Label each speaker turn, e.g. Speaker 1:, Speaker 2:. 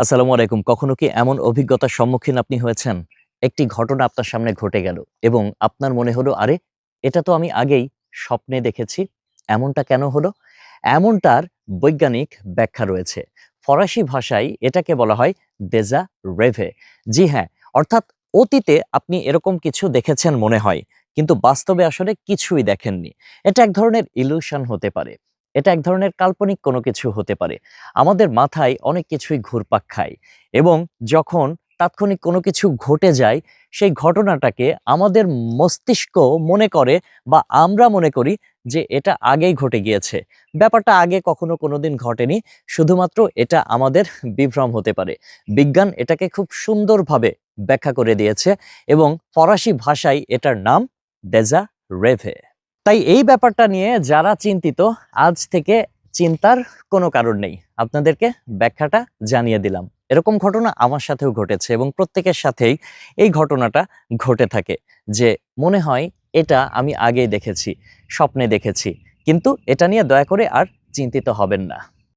Speaker 1: আসসালামু আলাইকুম। কখনো কি এমন অভিজ্ঞতার সম্মুখীন আপনি হয়েছেন? একটি ঘটনা আপনার সামনে ঘটে গেল এবং আপনার মনে হলো, "আরে! এটা তো আমি আগেই স্বপ্নে দেখেছি। এমনটা কেন হলো?" এমনটার বৈজ্ঞানিক ব্যাখ্যা রয়েছে। ফরাসি ভাষায় এটাকে বলা হয় déjà rêve। জি হ্যাঁ, অর্থাৎ অতীতে আপনি এরকম কিছু দেখেছেন মনে হয়, কিন্তু বাস্তবে আসলে কিছুই দেখেননি। এটা এক ধরনের ইলিউশন হতে পারে। এটা এক ধরনের কাল্পনিক কোনো কিছু হতে পারে। আমাদের মাথায় অনেক কিছুই ঘুরপাক খায় এবং যখন তাৎক্ষণিক কোনো কিছু ঘটে যায়, সেই ঘটনাটাকে আমাদের মস্তিষ্ক মনে করে বা আমরা মনে করি যে এটা আগেই ঘটে গিয়েছে। ব্যাপারটা আগে কখনো কোনোদিন ঘটেনি। শুধুমাত্র এটা আমাদের বিভ্রম হতে পারে। বিজ্ঞান এটাকে খুব সুন্দরভাবে ব্যাখ্যা করে দিয়েছে এবং ফরাসি ভাষায় এটার নাম ডেজা রেভে। তাই এই ব্যাপারটা নিয়ে যারা চিন্তিত, আজ থেকে চিন্তার কোনো কারণ নেই। আপনাদেরকে ব্যাখ্যাটা জানিয়ে দিলাম। এরকম ঘটনা আমার সাথেও ঘটেছে এবং প্রত্যেকের সাথেই এই ঘটনাটা ঘটে থাকে যে মনে হয় এটা আমি আগেই দেখেছি, স্বপ্নে দেখেছি। কিন্তু এটা নিয়ে দয়া করে আর চিন্তিত হবেন না।